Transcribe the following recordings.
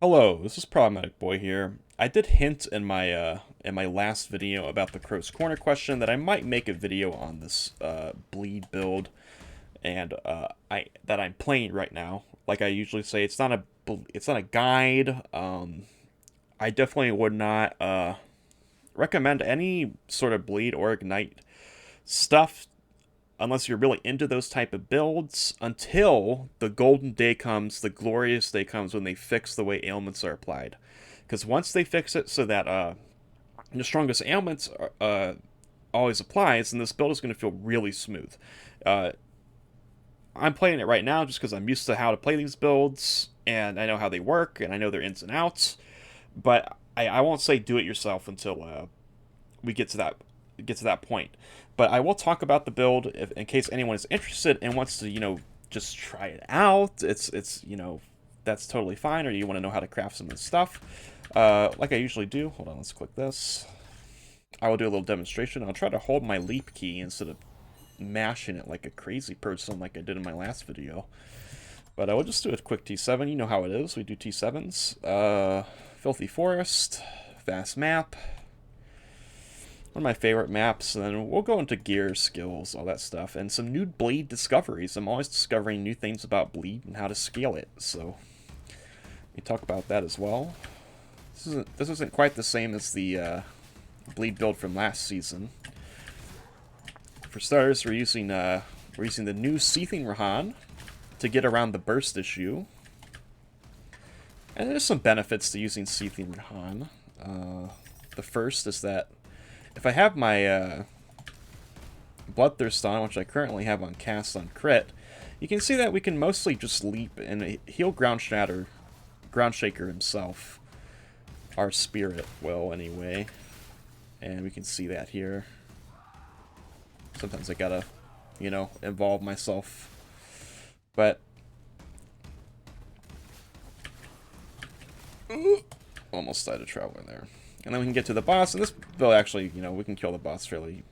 Hello, this is Problematic Boy here. I did hint in my last video about the Crow's Corner question that I might make a video on this bleed build and I that I'm playing right now. Like I usually say, it's not a guide. I definitely would not recommend any sort of bleed or ignite stuff unless you're really into those type of builds until the golden day comes, the glorious day comes when they fix the way ailments are applied. Because once they fix it so that the strongest ailments always applies, then this build is going to feel really smooth. Uh, I'm playing it right now just because I'm used to how to play these builds and I know how they work and I know their ins and outs. But I won't say do it yourself until we get to that point. But I will talk about the build in case anyone is interested and wants to just try it out. It's that's totally fine. Or you want to know how to craft some of this stuff, like I usually do. Hold on, let's click this. I will do a little demonstration. I'll try to hold my leap key instead of mashing it like a crazy person like I did in my last video. But I will just do a quick T7. You know how it is. We do T7s. Filthy Forest, fast map. One of my favorite maps, and then we'll go into gear, skills, all that stuff, and some new bleed discoveries. I'm always discovering new things about bleed and how to scale it, so we talk about that as well. This isn't quite the same as the bleed build from last season. For starters, we're using the new Seething Rahan to get around the burst issue, and there's some benefits to using Seething Rahan. The first is that if I have my Bloodthirst on, which I currently have on cast on crit, you can see that we can mostly just leap and heal Groundshaker himself. Our spirit will, anyway. And we can see that here. Sometimes I gotta, involve myself. But almost died a traveler there. And then we can get to the boss, and this build actually, we can kill the boss fairly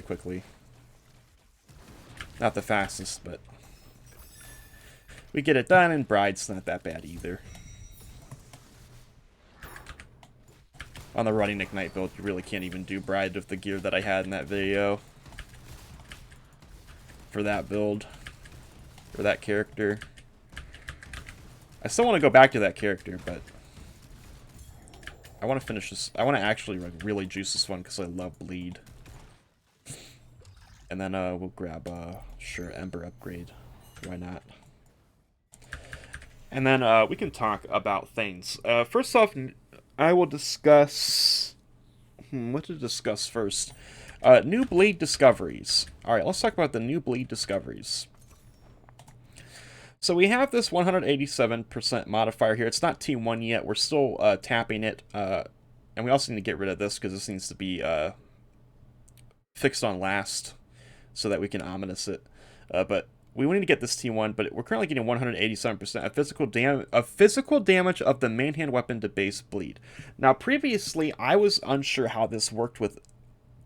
quickly. Not the fastest, but we get it done, and Bride's not that bad either. On the Running Ignite build, you really can't even do Bride with the gear that I had in that video. For that build. For that character. I still want to go back to that character, but I want to finish this. I want to actually really juice this one because I love bleed. And then we'll grab sure, Ember upgrade. Why not? And then we can talk about things. First off, I will discuss what to discuss first. New bleed discoveries. All right, let's talk about the new bleed discoveries. So we have this 187% modifier here. It's not T1 yet. We're still tapping it. And we also need to get rid of this because this needs to be fixed on last so that we can ominous it. But we need to get this T1, but we're currently getting 187% of physical damage of the main hand weapon to base bleed. Now, previously, I was unsure how this worked with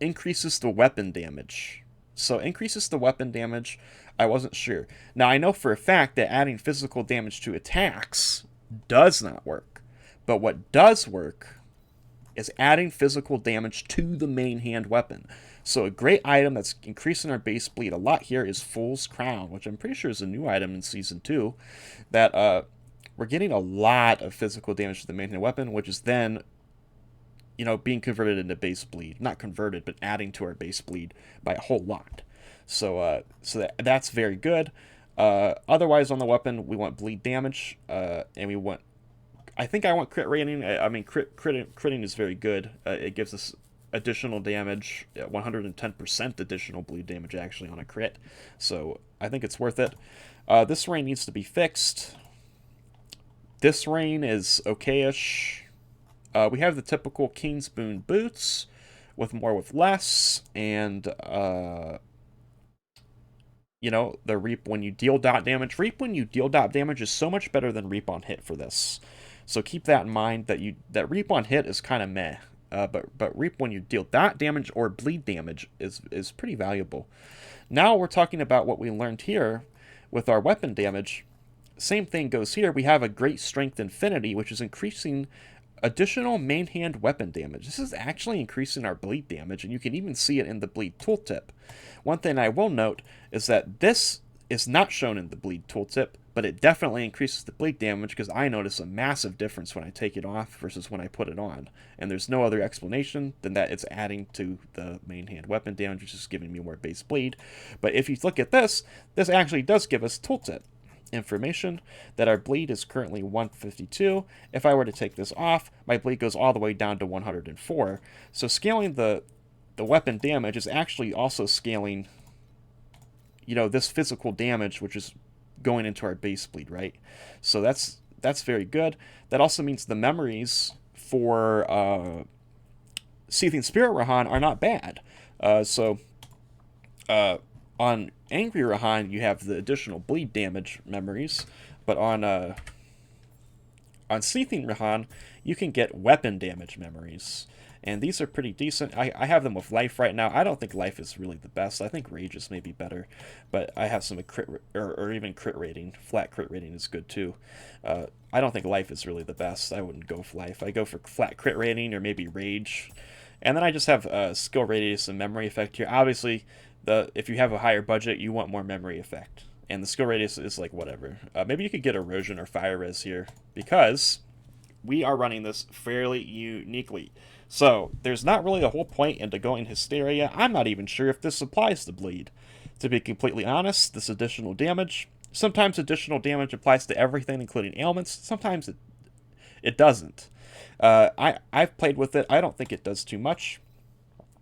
increases the weapon damage. So increases the weapon damage, I wasn't sure. Now I know for a fact that adding physical damage to attacks does not work. But what does work is adding physical damage to the main hand weapon. So a great item that's increasing our base bleed a lot here is Fool's Crown, which I'm pretty sure is a new item in Season 2. That we're getting a lot of physical damage to the main hand weapon, which is then being converted into base bleed. Not converted, but adding to our base bleed by a whole lot. So that's very good. Otherwise, on the weapon, we want bleed damage, and we want... I think I want crit rating. I mean, critting is very good. It gives us additional damage, 110% additional bleed damage, actually, on a crit. So I think it's worth it. This rain needs to be fixed. This rain is okay-ish. We have the typical King's Boon boots, with more with less, and the Reap when you deal dot damage. Reap when you deal dot damage is so much better than Reap on hit for this. So keep that in mind, that Reap on hit is kind of meh. But Reap when you deal dot damage or bleed damage is pretty valuable. Now we're talking about what we learned here with our weapon damage. same thing goes here. We have a Great Strength Infinity, which is increasing additional main hand weapon damage. This is actually increasing our bleed damage, and you can even see it in the bleed tooltip. One thing I will note is that this is not shown in the bleed tooltip, but it definitely increases the bleed damage because I notice a massive difference when I take it off versus when I put it on. And there's no other explanation than that it's adding to the main hand weapon damage, which is giving me more base bleed. But if you look at this, this actually does give us tooltip information that our bleed is currently 152. If I were to take this off, my bleed goes all the way down to 104. So scaling the weapon damage is actually also scaling, you know, this physical damage, which is going into our base bleed, right? So that's very good. That also means the memories for Seething Spirit Rahan are not bad. On Angry Rahan, you have the additional bleed damage memories, but on Seething Rahan, you can get weapon damage memories. And these are pretty decent. I have them with life right now. I don't think life is really the best. I think rage is maybe better, but I have some crit or even crit rating. Flat crit rating is good too. I don't think life is really the best. I wouldn't go for life. I go for flat crit rating or maybe rage, and then I just have skill radius and memory effect here. Obviously, if you have a higher budget, you want more memory effect, and the skill radius is like whatever. Maybe you could get erosion or fire res here because we are running this fairly uniquely. So there's not really a whole point into going Hysteria. I'm not even sure if this applies to bleed. To be completely honest, this additional damage, sometimes additional damage applies to everything, including ailments. Sometimes it doesn't. I've played with it. I don't think it does too much.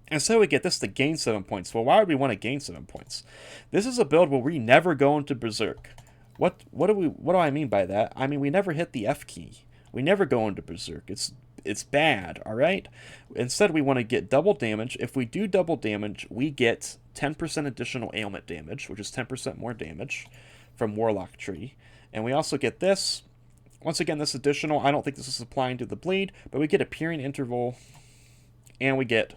And so we get this to gain 7 points. Well, why would we want to gain 7 points? This is a build where we never go into Berserk. What do I mean by that? I mean, we never hit the F key. We never go into Berserk. It's bad, all right? Instead, we want to get double damage. If we do double damage, we get 10% additional ailment damage, which is 10% more damage from Warlock Tree. And we also get this. Once again, this additional, I don't think this is applying to the bleed, but we get a Peering Interval, and we get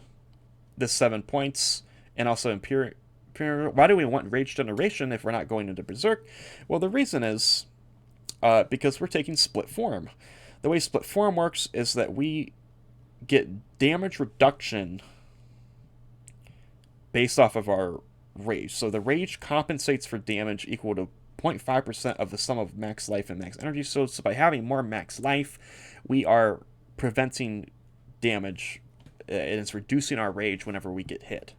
this 7 points, and also Imperial. Why do we want Rage Generation if we're not going into Berserk? Well, the reason is because we're taking Split Form. The way Split Form works is that we get damage reduction based off of our rage. So the rage compensates for damage equal to 0.5% of the sum of max life and max energy. So by having more max life, we are preventing damage, and it's reducing our rage whenever we get hit.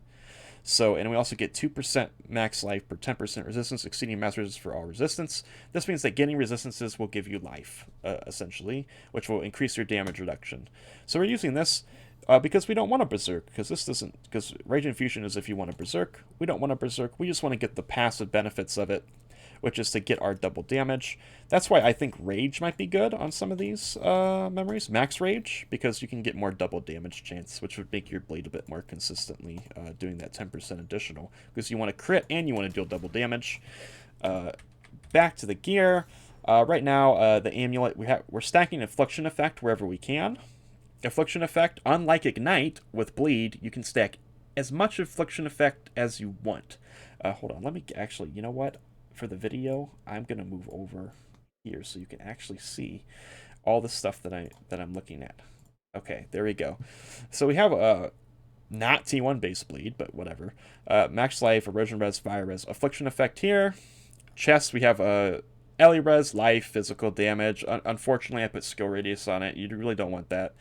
So, and we also get 2% max life per 10% resistance, exceeding max resistance for all resistance. This means that getting resistances will give you life, essentially, which will increase your damage reduction. So we're using this because we don't want to Berserk, because Rage Infusion is if you want to Berserk. We don't want to Berserk. We just want to get the passive benefits of it, which is to get our double damage. That's why I think Rage might be good on some of these memories. Max Rage, because you can get more double damage chance, which would make your bleed a bit more consistently doing that 10% additional. Because you want to crit and you want to deal double damage. Back to the gear. Right now, the Amulet, we're stacking Affliction Effect wherever we can. Affliction Effect, unlike Ignite, with Bleed, you can stack as much Affliction Effect as you want. Hold on, let me actually, you know what? For the video, I'm gonna move over here so you can actually see all the stuff that I'm looking at. Okay, there we go. So we have not T1 base bleed, but whatever. Max life, erosion res, fire res, affliction effect here. Chest, we have Ellie res, life, physical damage. Unfortunately, I put skill radius on it. You really don't want that.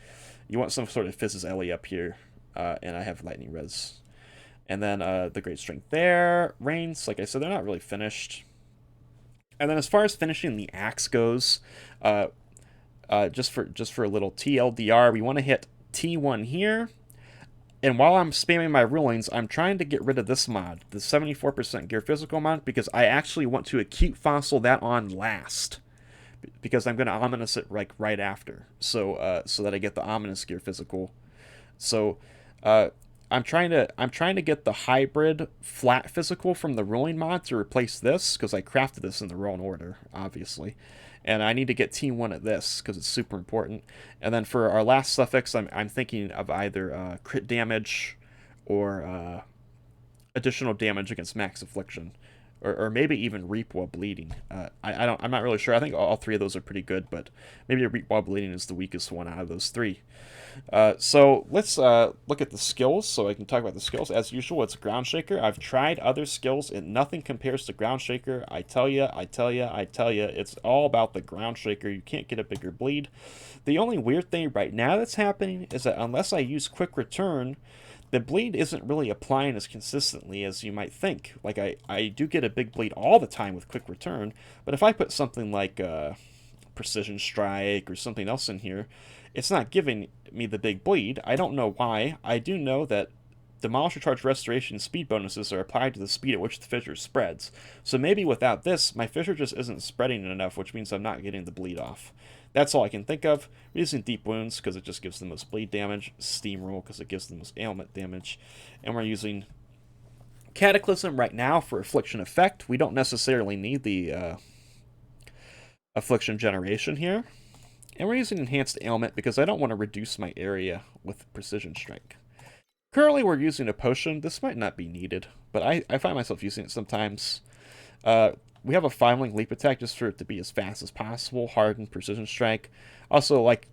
You want some sort of Fizz's Ellie up here, and I have lightning res. And then the great strength there. Reigns, like I said, they're not really finished. And then as far as finishing the axe goes, just for a little TLDR, we want to hit T1 here. And while I'm spamming my rulings, I'm trying to get rid of this mod, the 74% gear physical mod, because I actually want to acute fossil that on last. Because I'm going to ominous it right after, so that I get the ominous gear physical. So I'm trying to get the hybrid flat physical from the ruling mod to replace this, because I crafted this in the wrong order, obviously. And I need to get T1 at this, because it's super important. And then for our last suffix, I'm thinking of either crit damage or additional damage against max affliction. or maybe even Reap while bleeding. I'm not really sure. I think all three of those are pretty good, but maybe Reap while bleeding is the weakest one out of those three. So let's look at the skills. So I can talk about the skills. As usual, it's Ground Shaker. I've tried other skills, and nothing compares to Ground Shaker. I tell you, it's all about the Ground Shaker. You can't get a bigger bleed. The only weird thing right now that's happening is that unless I use Quick Return, the bleed isn't really applying as consistently as you might think. Like, I do get a big bleed all the time with Quick Return, but if I put something like Precision Strike or something else in here, it's not giving me the big bleed. I don't know why. I do know that Demolisher Charge Restoration speed bonuses are applied to the speed at which the fissure spreads. So maybe without this, my fissure just isn't spreading enough, which means I'm not getting the bleed off. That's all I can think of. We're using Deep Wounds because it just gives the most bleed damage, Steamroll because it gives the most ailment damage, and we're using Cataclysm right now for Affliction effect. We don't necessarily need the Affliction generation here. And we're using Enhanced Ailment because I don't want to reduce my area with Precision Strike. Currently we're using a potion. This might not be needed, but I find myself using it sometimes. We have a 5-link leap attack just for it to be as fast as possible. Harden, Precision Strike. Also, like,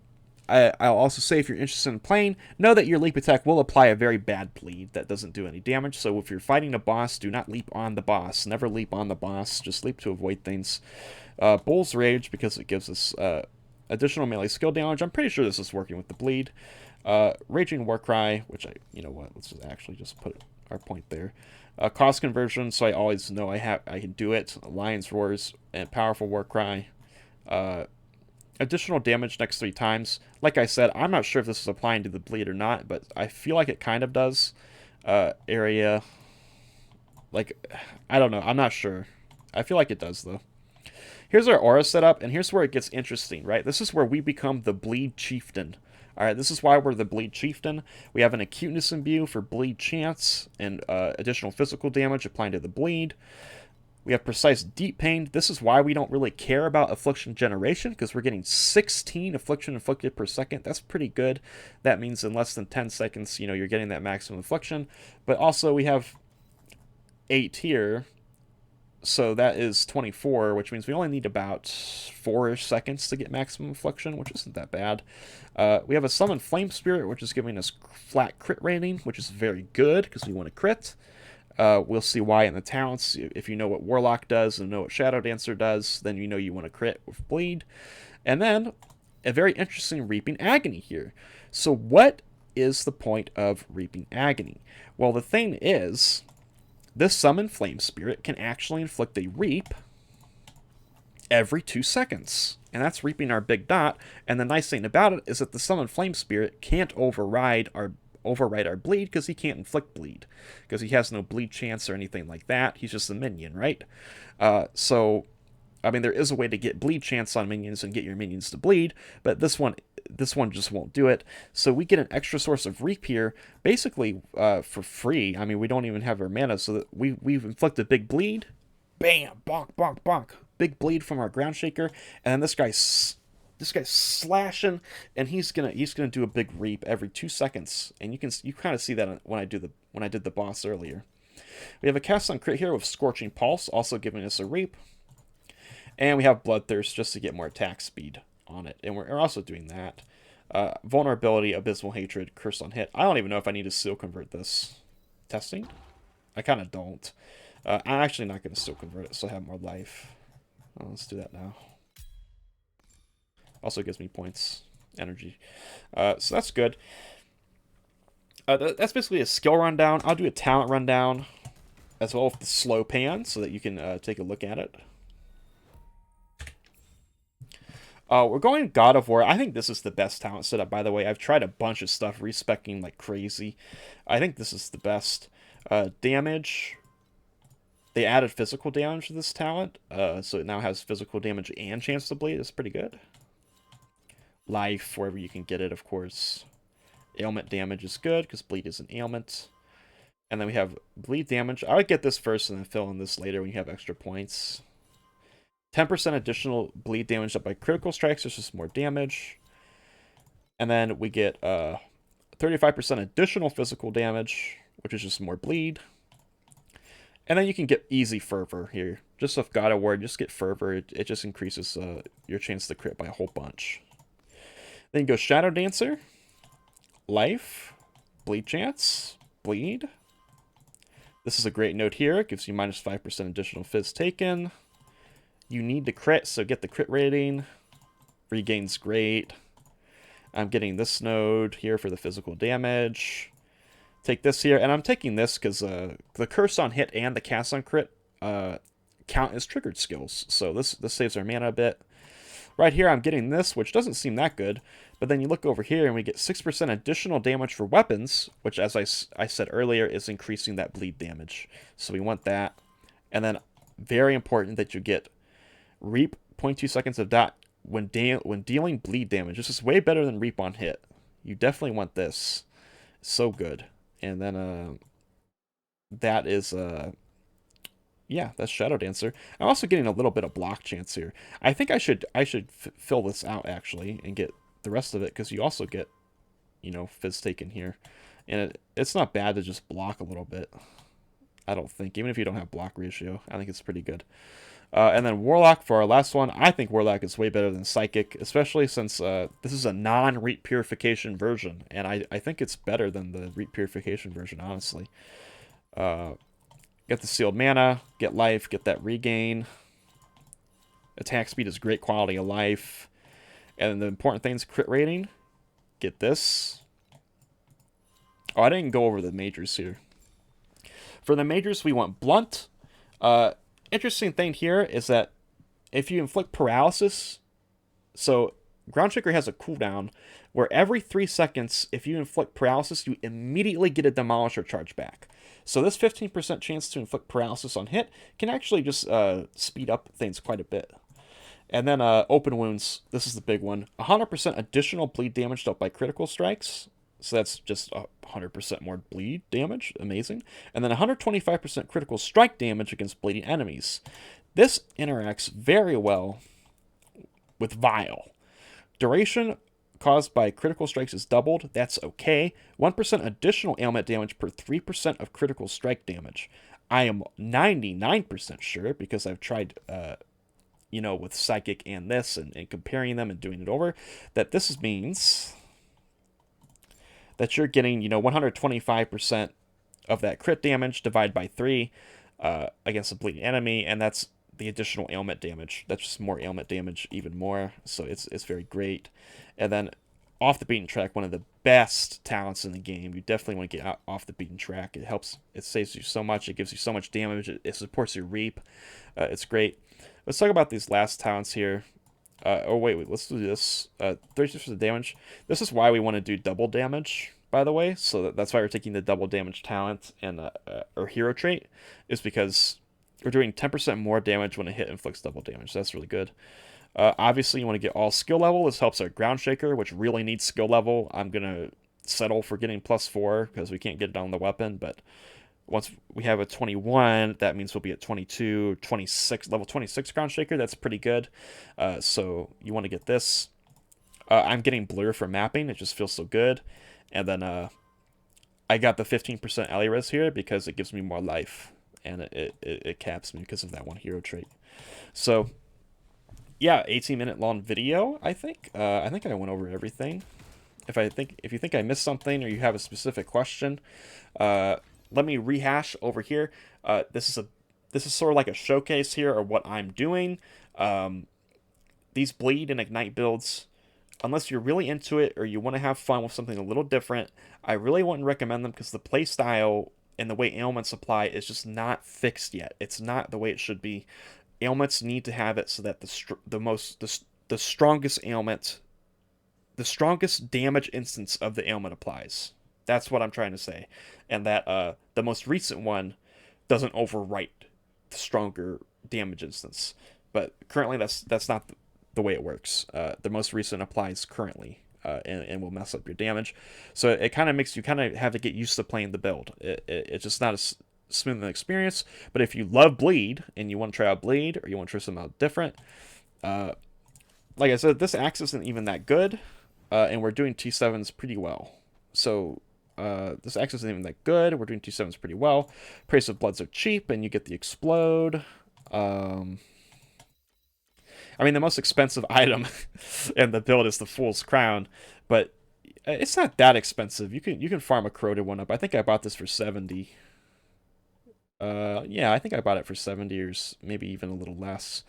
I'll also say if you're interested in playing, know that your leap attack will apply a very bad bleed that doesn't do any damage. So if you're fighting a boss, do not leap on the boss. Never leap on the boss. Just leap to avoid things. Bull's Rage because it gives us additional melee skill damage. I'm pretty sure this is working with the bleed. Raging Warcry, which you know what, let's actually just put our point there. Cost conversion, so I always know I can do it. Lion's Roars and Powerful Warcry. Additional damage next 3 times. Like I said, I'm not sure if this is applying to the bleed or not, but I feel like it kind of does. Area, like, I don't know, I'm not sure. I feel like it does though. Here's our aura setup, and here's where it gets interesting, right? This is where we become the Bleed Chieftain. Alright, this is why we're the Bleed Chieftain. We have an Acuteness Imbue for Bleed Chance and additional physical damage applying to the bleed. We have Precise Deep Pain. This is why we don't really care about Affliction Generation, because we're getting 16 Affliction inflicted per second. That's pretty good. That means in less than 10 seconds, you know, you're getting that maximum Affliction. But also we have 8 here. So that is 24, which means we only need about 4-ish seconds to get maximum affliction, which isn't that bad. We have a Summon Flame Spirit, which is giving us flat crit rating, which is very good because we want to crit. We'll see why in the talents. If you know what Warlock does and know what Shadow Dancer does, then you know you want to crit with bleed. And then a very interesting Reaping Agony here. So what is the point of Reaping Agony? Well, the thing is, this Summon Flame Spirit can actually inflict a Reap every 2 seconds. And that's reaping our big dot. And the nice thing about it is that the Summon Flame Spirit can't override our bleed because he can't inflict bleed. Because he has no bleed chance or anything like that. He's just a minion, right? So, I mean, there is a way to get bleed chance on minions and get your minions to bleed, but this one just won't do it. So we get an extra source of Reap here, basically for free. I mean, we don't even have our mana, so that we've inflicted big bleed. Bam! Bonk, bonk, bonk. Big bleed from our Ground Shaker, and then this guy's slashing, and he's gonna do a big Reap every 2 seconds, and you kind of see that when I did the boss earlier. We have a cast on crit here with Scorching Pulse, also giving us a Reap. And we have Bloodthirst just to get more attack speed on it. And we're also doing that. Vulnerability, Abysmal Hatred, Curse on Hit. I don't even know if I need to Seal Convert this. Testing? I kind of don't. I'm actually not going to Seal Convert it, so I have more life. Let's do that now. Also gives me points, energy. So that's good. That's basically a skill rundown. I'll do a talent rundown as well with the slow pan so that you can take a look at it. We're going God of War. I think this is the best talent setup, by the way. I've tried a bunch of stuff, respecking like crazy. I think this is the best. Damage. They added physical damage to this talent, so it now has physical damage and chance to bleed. It's pretty good. Life, wherever you can get it, of course. Ailment damage is good, because bleed is an ailment. And then we have bleed damage. I would get this first and then fill in this later when you have extra points. 10% additional bleed damage up by critical strikes, it's just more damage. And then we get 35% additional physical damage, which is just more bleed. And then you can get easy fervor here. Just with God of War, just get fervor. It just increases your chance to crit by a whole bunch. Then you go Shadow Dancer, life, bleed chance, bleed. This is a great note here. It gives you minus 5% additional fizz taken. You need to crit, so get the crit rating. Regain's great. I'm getting this node here for the physical damage. Take this here, and I'm taking this because the curse on hit and the cast on crit count as triggered skills. So this saves our mana a bit. Right here, I'm getting this, which doesn't seem that good. But then you look over here, and we get 6% additional damage for weapons, which, as I said earlier, is increasing that bleed damage. So we want that. And then, very important that you get Reap 0.2 seconds of dot when dealing bleed damage. This is way better than Reap on hit. You definitely want this. So good. And then that is yeah, that's Shadow Dancer. I'm also getting a little bit of block chance here. I think I should fill this out actually and get the rest of it, because you also get, you know, fizz taken here, and it's not bad to just block a little bit. I don't think, even if you don't have block ratio, I think it's pretty good. And then Warlock for our last one. I think Warlock is way better than Psychic, especially since this is a non-Reap Purification version, and I think it's better than the Reap Purification version, honestly. Get the sealed mana, get life, get that regain. Attack speed is great quality of life. And the important thing is crit rating. Get this. Oh, I didn't go over the majors here. For the majors, we want Blunt. Interesting thing here is that if you inflict paralysis, so Groundshaker has a cooldown where every 3 seconds, if you inflict paralysis, you immediately get a Demolisher charge back. So this 15% chance to inflict paralysis on hit can actually just speed up things quite a bit. And then Open Wounds, this is the big one. 100% additional bleed damage dealt by critical strikes. So that's just 100% more bleed damage. Amazing. And then 125% critical strike damage against bleeding enemies. This interacts very well with Vile. Duration caused by critical strikes is doubled. That's okay. 1% additional ailment damage per 3% of critical strike damage. I am 99% sure, because I've tried, you know, with Psychic and this, and comparing them and doing it over, that this means that you're getting, you know, 125% of that crit damage divided by 3 against a bleeding enemy, and that's the additional ailment damage. That's just more ailment damage, even more. So it's very great. And then Off the Beaten Track, one of the best talents in the game. You definitely want to get off the beaten track. It helps. It saves you so much. It gives you so much damage. It supports your Reap. It's great. Let's talk about these last talents here. Oh, wait, let's do this. 36% damage. This is why we want to do double damage, by the way. So that's why we're taking the double damage talent and or hero trait, is because we're doing 10% more damage when a hit inflicts double damage. That's really good. Obviously, you want to get all skill level. This helps our Groundshaker, which really needs skill level. I'm going to settle for getting +4 because we can't get it on the weapon, but once we have a 21, that means we'll be at 22, 26, level 26 Groundshaker. That's pretty good. So you want to get this. I'm getting Blur for mapping. It just feels so good. And then I got the 15% Ally Res here because it gives me more life, and it caps me because of that one hero trait. So yeah, 18-minute long video, I think. I think I went over everything. If you think I missed something or you have a specific question, let me rehash over here. This is sort of like a showcase here of what I'm doing. These bleed and ignite builds, unless you're really into it or you want to have fun with something a little different, I really wouldn't recommend them, because the playstyle and the way ailments apply is just not fixed yet. It's not the way it should be. Ailments need to have it so that the strongest ailment, the strongest damage instance of the ailment applies. That's what I'm trying to say. And that the most recent one doesn't overwrite the stronger damage instance. But currently that's not the way it works. The most recent applies currently and will mess up your damage. So it kind of makes you kind of have to get used to playing the build. It's just not as smooth an experience. But if you love Bleed and you want to try out Bleed, or you want to try something out different, like I said, this axe isn't even that good. And we're doing T7s pretty well. So This X isn't even that good. We're doing 2/7s pretty well. Price of Bloods are cheap, and you get the Explode. I mean, the most expensive item in the build is the Fool's Crown, but it's not that expensive. You can farm a corroded one up. I think I bought this for 70. Yeah, I think I bought it for 70 or maybe even a little less.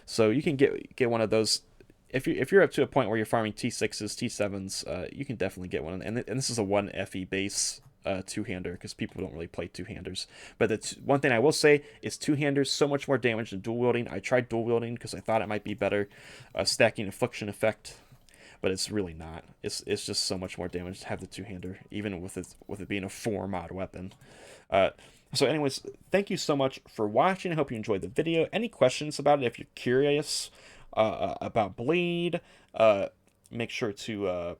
So you can get one of those. If you're up to a point where you're farming T6s, T7s, you can definitely get one. And this is a 1 FE base two-hander because people don't really play two-handers. But the one thing I will say is two-handers so much more damage than dual wielding. I tried dual wielding because I thought it might be better, stacking affliction effect, but it's really not. It's just so much more damage to have the two-hander, even with it being a 4 mod weapon. So anyways, thank you so much for watching. I hope you enjoyed the video. Any questions about it, if you're curious about Bleed, make sure to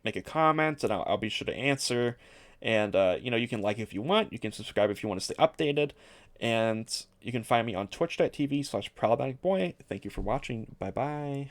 make a comment, and I'll be sure to answer. And, you can like if you want. You can subscribe if you want to stay updated. And you can find me on twitch.tv/problematicboy. Thank you for watching. Bye-bye.